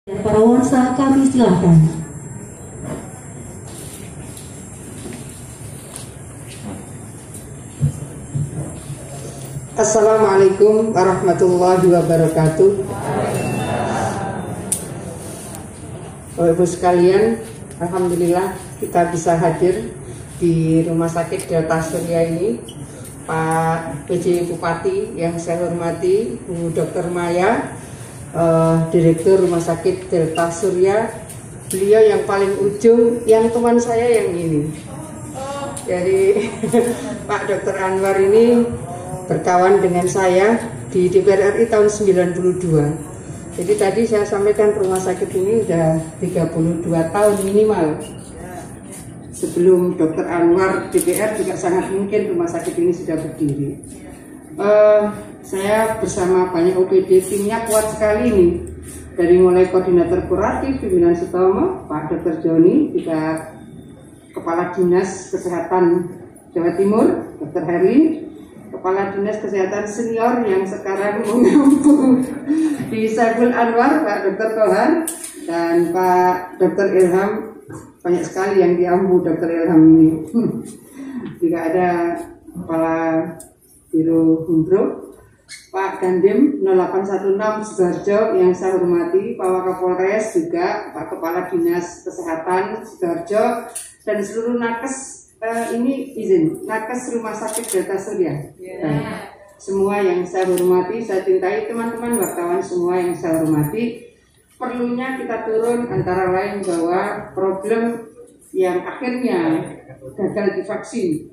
Para warsa kami silakan. Assalamualaikum warahmatullahi wabarakatuh. Bapak Ibu sekalian, alhamdulillah kita bisa hadir di Rumah Sakit Delta Surya ini. Pak PJ Bupati yang saya hormati, Bu Dr. Maya, Direktur Rumah Sakit Delta Surya, beliau yang paling ujung, yang teman saya yang ini. Jadi Pak Dr. Anwar ini berkawan dengan saya di DPR RI tahun 92. Jadi tadi saya sampaikan rumah sakit ini sudah 32 tahun minimal. Sebelum Dr. Anwar DPR juga sangat mungkin rumah sakit ini sudah berdiri. Saya bersama banyak OPD, timnya kuat sekali nih. Dari mulai koordinator kuratif, pimpinan Sutomo, Pak Dr. Joni, juga Kepala Dinas Kesehatan Jawa Timur, Dr. Herlin, Kepala Dinas Kesehatan Senior yang sekarang mengampu di Saiful Anwar, Pak Dr. Kohar, dan Pak Dr. Ilham. Banyak sekali yang diampu Dr. Ilham ini. Juga ada Kepala Biro Humbro, Pak Dandim 0816 Sidoarjo yang saya hormati, Pak Wakapolres juga, Pak Kepala Dinas Kesehatan Sidoarjo, dan seluruh nakes. Ini izin, nakes Rumah Sakit Delta Surya. Semua yang saya hormati, saya cintai, teman-teman wartawan semua yang saya hormati. Perlunya kita turun antara lain bahwa problem yang akhirnya gagal divaksin,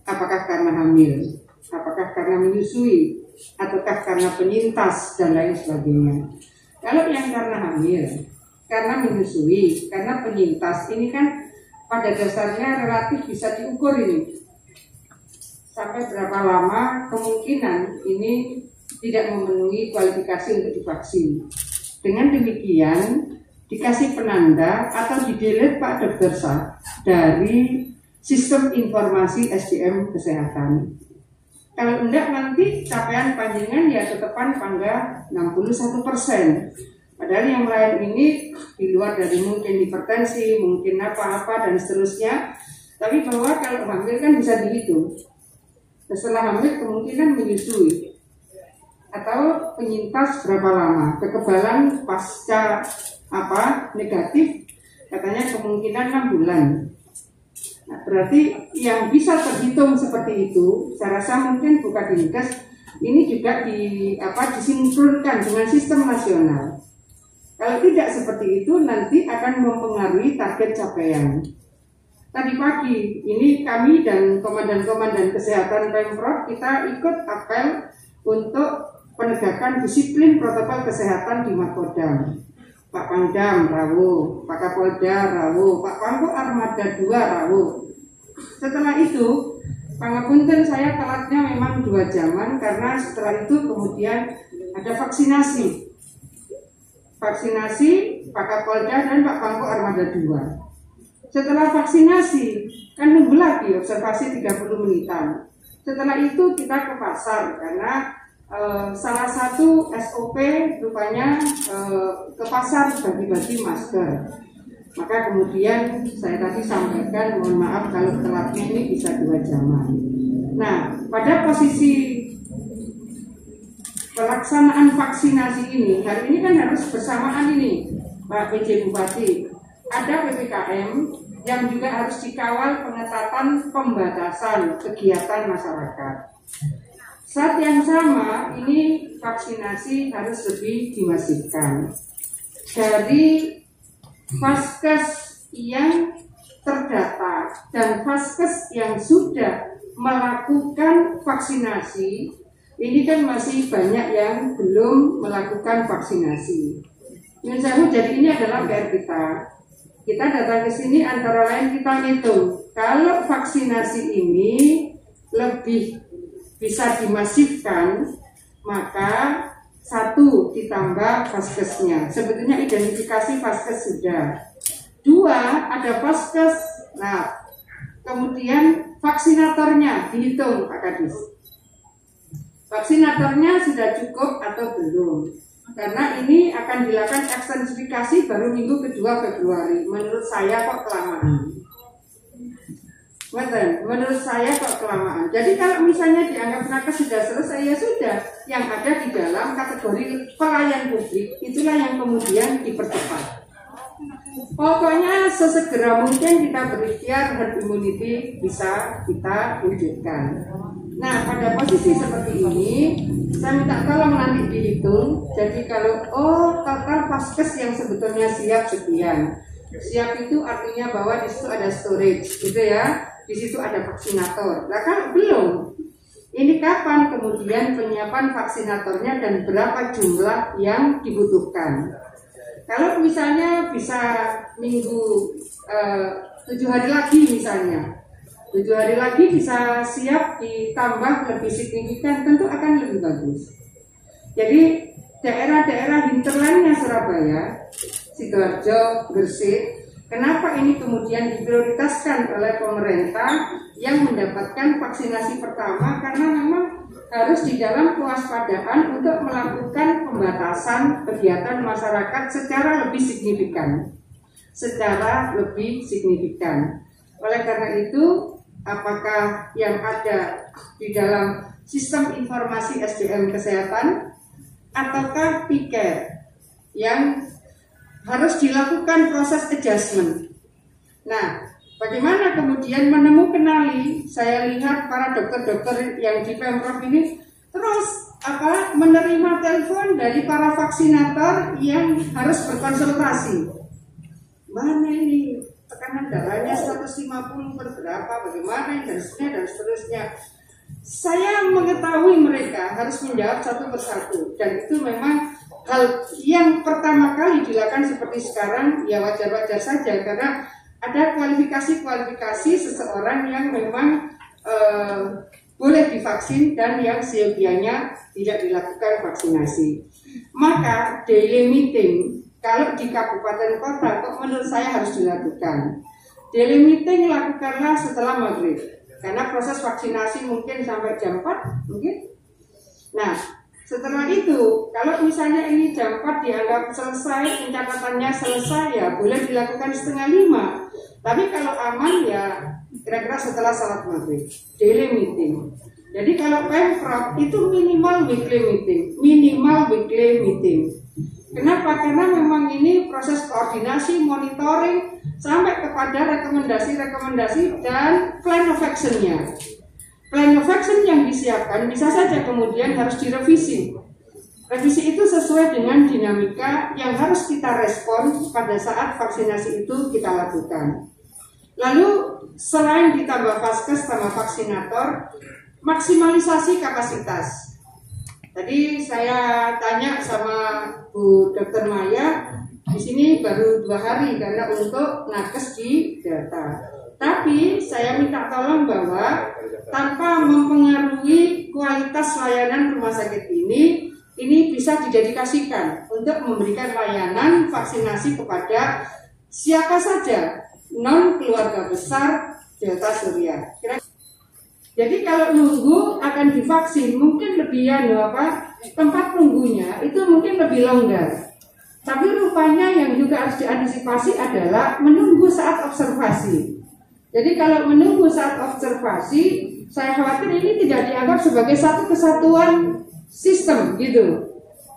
apakah karena hamil, apakah karena menyusui, ataukah karena penyintas dan lain sebagainya. Kalau yang karena hamil, karena menyusui, karena penyintas, ini kan pada dasarnya relatif bisa diukur ini. Sampai berapa lama kemungkinan ini tidak memenuhi kualifikasi untuk divaksin. Dengan demikian dikasih penanda atau di-delete Pak Dr. Sah dari sistem informasi SDM kesehatan. Kalau enggak nanti capaian panjenengan ya tetepan pangga 61%. Padahal yang lain ini di luar dari mungkin hipertensi, mungkin apa-apa dan seterusnya. Tapi bahwa kalau hamil kan bisa dihitung. Setelah hamil kemungkinan menyusui atau penyintas berapa lama, kekebalan pasca negatif katanya kemungkinan 6 bulan. Nah, berarti yang bisa terhitung seperti itu, saya rasa mungkin bukan Dinkes ini juga disinkronkan dengan sistem nasional. Kalau tidak seperti itu nanti akan mempengaruhi target capaian. Tadi pagi ini kami dan komandan-komandan kesehatan Pemprov kita ikut apel untuk penegakan disiplin protokol kesehatan di Makodam. Pak Pangdam rawuh, Pak Kapolda rawuh, Pak Pangko Armada 2 rawuh. Setelah itu, pangapunten saya telatnya memang 2 jaman karena setelah itu kemudian ada vaksinasi. Vaksinasi Pak Kapolda dan Pak Pangko Armada 2. Setelah vaksinasi, kan nunggu lagi observasi 30 menitan. Setelah itu kita ke pasar karena salah satu SOP rupanya ke pasar bagi-bagi masker. Maka kemudian saya tadi sampaikan, mohon maaf kalau telatnya ini bisa 2 jaman. Nah, pada posisi pelaksanaan vaksinasi ini, hari ini kan harus bersamaan ini, Pak PJ Bupati. Ada PPKM yang juga harus dikawal pengetatan pembatasan kegiatan masyarakat. Saat yang sama, ini vaksinasi harus lebih dimasifkan. Dari vaskes yang terdata dan vaskes yang sudah melakukan vaksinasi, ini kan masih banyak yang belum melakukan vaksinasi. Jadi ini adalah PR kita. Kita datang ke sini antara lain kita hitung, kalau vaksinasi ini lebih bisa dimasifkan, maka 1 ditambah vaskesnya. Sebetulnya identifikasi vaskes sudah. 2 ada vaskes. Nah, kemudian vaksinatornya dihitung Pak Kadis. Vaksinatornya sudah cukup atau belum? Karena ini akan dilakukan ekstensifikasi baru minggu kedua Februari. Menurut saya kok kelamaan. Menurut saya kok kelamaan. Jadi kalau misalnya dianggap nakes sudah selesai, ya sudah. Yang ada di dalam kategori pelayan publik, itulah yang kemudian dipercepat. Pokoknya sesegera mungkin kita berikhtiar herd immunity bisa kita wujudkan. Nah, pada posisi seperti ini, saya minta tolong nanti dihitung. Jadi kalau total vaskes yang sebetulnya siap sekian. Siap itu artinya bahwa di situ ada storage, gitu ya. Di situ ada vaksinator. Nah, kalau belum, ini kapan kemudian penyiapan vaksinatornya dan berapa jumlah yang dibutuhkan? Kalau misalnya bisa minggu 7 hari lagi misalnya, 7 hari lagi bisa siap ditambah lebih signifikan, tentu akan lebih bagus. Jadi daerah-daerah hinterlandnya Surabaya, Sidoarjo, Gresik, kenapa ini kemudian diprioritaskan oleh pemerintah yang mendapatkan vaksinasi pertama? Karena memang harus di dalam kewaspadaan untuk melakukan pembatasan kegiatan masyarakat secara lebih signifikan. Oleh karena itu, apakah yang ada di dalam sistem informasi SDM kesehatan ataukah tiket yang harus dilakukan proses adjustment. Nah, bagaimana kemudian kenali? Saya lihat para dokter-dokter yang di Pemprov ini terus menerima telepon dari para vaksinator yang harus berkonsultasi. Mana ini tekanan darahnya 150 per berapa, bagaimana dan seterusnya. Saya mengetahui mereka harus menjawab satu persatu, dan itu memang hal yang pertama kali dilakukan seperti sekarang, ya wajar-wajar saja karena ada kualifikasi seseorang yang memang boleh divaksin dan yang seyogianya tidak dilakukan vaksinasi. Maka daily meeting kalau di kabupaten kota kok menurut saya harus dilakukan. Daily meeting lakukanlah setelah maghrib, karena proses vaksinasi mungkin sampai jam 4 mungkin. Nah, setelah itu, kalau misalnya ini jam 4 dianggap selesai, pencatatannya selesai, ya boleh dilakukan 4:30. Tapi kalau aman ya kira-kira setelah salat maghrib, daily meeting. Jadi kalau Pemprov itu minimal weekly meeting. Kenapa? Karena memang ini proses koordinasi, monitoring, sampai kepada rekomendasi dan plan of action-nya. Plan of action yang disiapkan bisa saja kemudian harus direvisi. Revisi itu sesuai dengan dinamika yang harus kita respon pada saat vaksinasi itu kita lakukan. Lalu selain ditambah vaskes tambah vaksinator, maksimalisasi kapasitas. Tadi saya tanya sama Bu Dr. Maya, di sini baru 2 hari karena untuk nakes di Delta. Tapi saya minta tolong bahwa tanpa mempengaruhi kualitas layanan rumah sakit ini bisa didedikasikan untuk memberikan layanan vaksinasi kepada siapa saja non keluarga besar Delta Surya. Jadi kalau nunggu akan divaksin mungkin lebih tempat nunggunya itu mungkin lebih longgar. Tapi rupanya yang juga harus diantisipasi adalah menunggu saat observasi. Jadi kalau menunggu saat observasi, saya khawatir ini tidak dianggap sebagai satu kesatuan sistem gitu.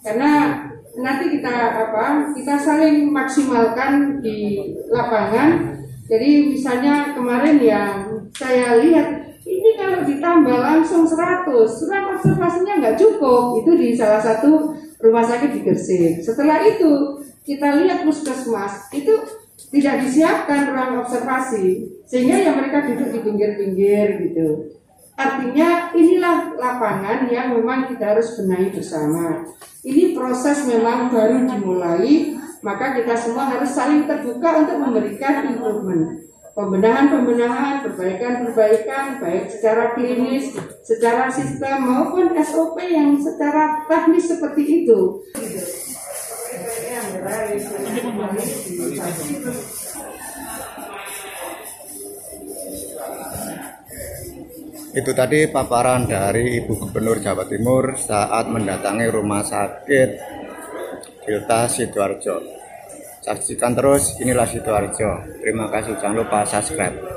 Karena nanti kita saling maksimalkan di lapangan. Jadi misalnya kemarin yang saya lihat ini kalau ditambah langsung 100, surat observasinya nggak cukup. Itu di salah satu rumah sakit di Gresik. Setelah itu kita lihat puskesmas itu tidak disiapkan ruang observasi, sehingga ya mereka duduk di pinggir-pinggir gitu. Artinya inilah lapangan yang memang kita harus benahi bersama. Ini proses memang baru dimulai, maka kita semua harus saling terbuka untuk memberikan improvement. Pembenahan, perbaikan, baik secara klinis, secara sistem maupun SOP yang secara teknis seperti itu. Itu tadi paparan dari Ibu Gubernur Jawa Timur saat mendatangi rumah sakit Delta Sidoarjo. Saksikan terus, inilah Sidoarjo. Terima kasih, jangan lupa subscribe.